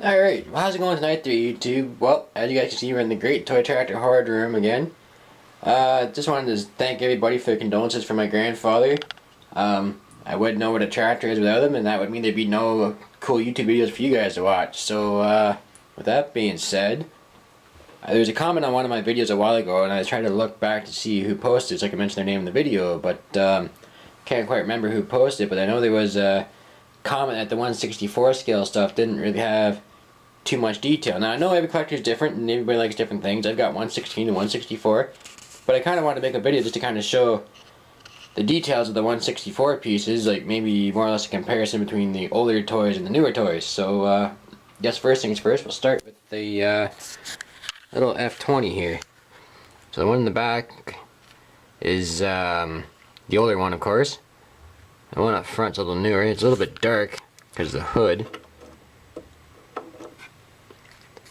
Alright, well, how's it going tonight there, YouTube? Well, as you guys can see, we're in the Great Toy Tractor Horde Room again. Just wanted to thank everybody for their condolences for my grandfather. I wouldn't know what a tractor is without him, and that would mean there'd be no cool YouTube videos for you guys to watch. So, with that being said, there was a comment on one of my videos a while ago, and I was trying to look back to see who posted so I could mention their name in the video, but can't quite remember who posted, but I know there was a comment that the 1/64 scale stuff didn't really have too much detail. Now I know every collector is different and everybody likes different things. I've got 1/16 and 1/64, but I kind of want to make a video just to kind of show the details of the 1/64 pieces, like maybe more or less a comparison between the older toys and the newer toys. So I guess first things first, we'll start with the little F20 here. So the one in the back is the older one, of course. The one up front's a little newer. It's a little bit dark because of the hood.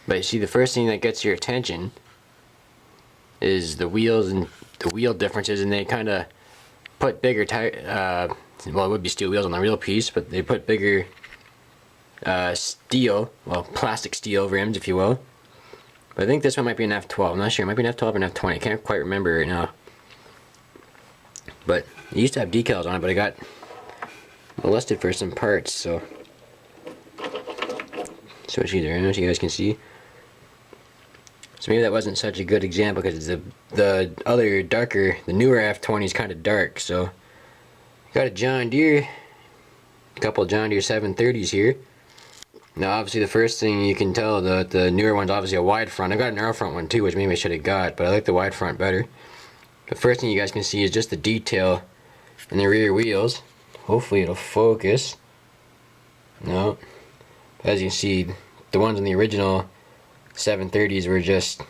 But you see, the first thing that gets your attention is the wheels and the wheel differences, and they kind of put bigger well, it would be steel wheels on the real piece, but they put bigger steel, well, plastic steel rims, if you will. But I think this one might be an F12. I'm not sure. It might be an F12 or an F20. I can't quite remember right now. But it used to have decals on it, but I got molested for some parts, so switchy there, I don't know if you guys can see. So maybe that wasn't such a good example because the other darker, the newer F20 is kind of dark. So got a John Deere, a couple of John Deere 730s here. Now obviously the first thing you can tell, the newer one's obviously a wide front. I got a narrow front one too, which maybe I should have got, but I like the wide front better. The first thing you guys can see is just the detail in the rear wheels. Hopefully it'll focus. No. As you can see, the ones in the original 730s were just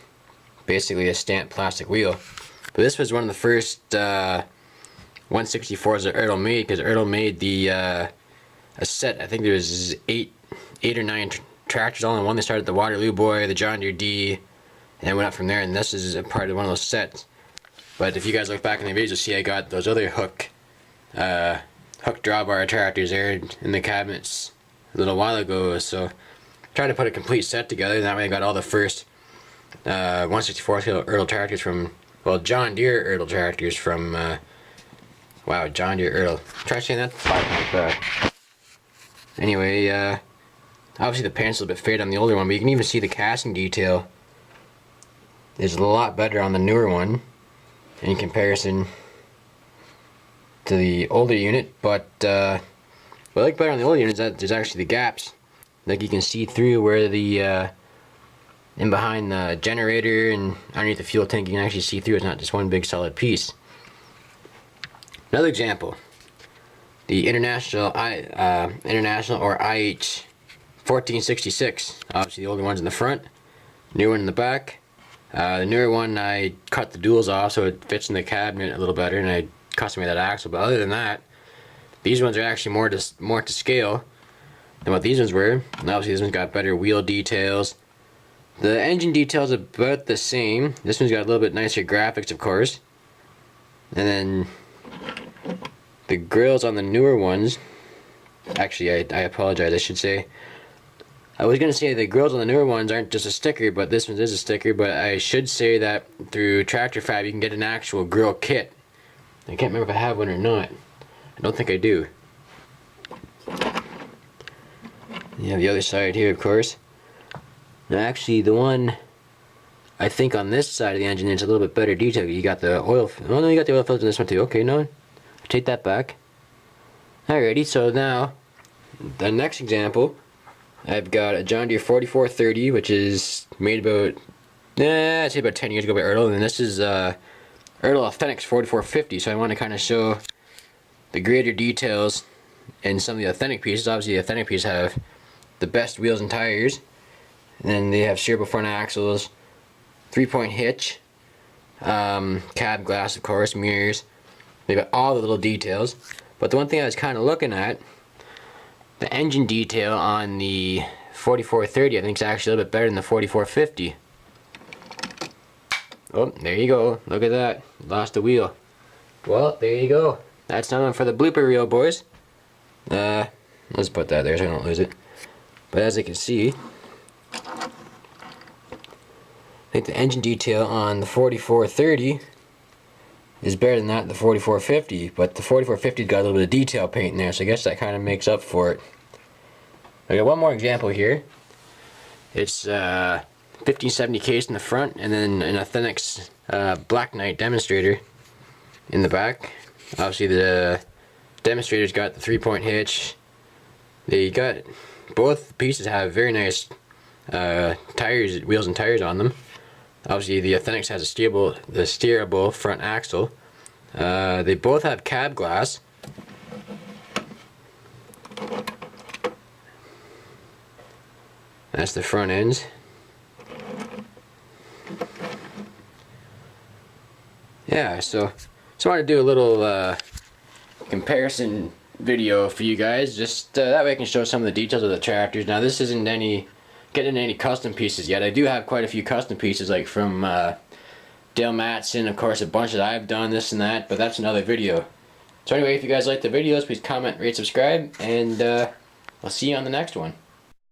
basically a stamped plastic wheel. But this was one of the first 1/64s that Ertl made, because Ertl made the a set. I think there was eight or nine tractors all in one. They started the Waterloo Boy, the John Deere D, and went up from there. And this is a part of one of those sets. But if you guys look back in the videos, you'll see I got those other hook drawbar tractors there in the cabinets a little while ago. So trying to put a complete set together, and that way I got all the first 1/64 scale Ertl tractors from, well, John Deere Ertl tractors from, wow, John Deere Ertl. Try saying that 5 minutes back. Anyway, obviously the paint's a little bit faded on the older one, but you can even see the casting detail is a lot better on the newer one in comparison to the older unit. But what I like better on the older unit is that there's actually the gaps. Like you can see through where the in behind the generator and underneath the fuel tank, you can actually see through. It's not just one big solid piece. Another example, the international or IH 1466. Obviously the older one's in the front, new one in the back. The newer one, I cut the duals off so it fits in the cabinet a little better, and I custom made that axle. But other than that, these ones are actually more to scale than what these ones were. And obviously this one's got better wheel details. The engine details about the same. This one's got a little bit nicer graphics, of course. And then the grills on the newer ones, actually I apologize, I should say, I was going to say the grills on the newer ones aren't just a sticker, but this one is a sticker. But I should say that through Tractor Fab you can get an actual grill kit. I can't remember if I have one or not. I don't think I do. You have the other side here, of course. Now actually the one, I think on this side of the engine, it's a little bit better detail. You got the oil, oh no, you got the oil filter in this one too. Okay, no, take that back. Alrighty, so now, the next example, I've got a John Deere 4430, which is made about, I'd say about 10 years ago by Ertl, and this is Ertl Authentics 4450, so I want to kind of show the greater details in some of the authentic pieces. Obviously the authentic pieces have the best wheels and tires, and then they have steerable front axles, 3-point hitch, cab glass, of course, mirrors. They've got all the little details. But the one thing I was kind of looking at, the engine detail on the 4430 I think is actually a little bit better than the 4450. Oh, there you go. Look at that. Lost a wheel. Well, there you go. That's another one for the blooper reel, boys. Let's put that there so I don't lose it. But as you can see, think the engine detail on the 4430 is better than that, the 4450, but the 4450's got a little bit of detail paint in there, so I guess that kind of makes up for it. I got one more example here. It's 1570 case in the front, and then an Authentic's Black Knight demonstrator in the back. Obviously the demonstrator's got the 3-point hitch. They got, both pieces have very nice tires, wheels and tires on them. Obviously the Authentic's has a steerable front axle. They both have cab glass. That's the front ends. Yeah, so just wanted to do a little comparison video for you guys, just that way I can show some of the details of the tractors. Now this isn't getting any custom pieces yet. I do have quite a few custom pieces, like from Dale Matson, of course, a bunch that I've done, this and that, but that's another video. So anyway, if you guys like the videos, please comment, rate, subscribe, and I'll see you on the next one.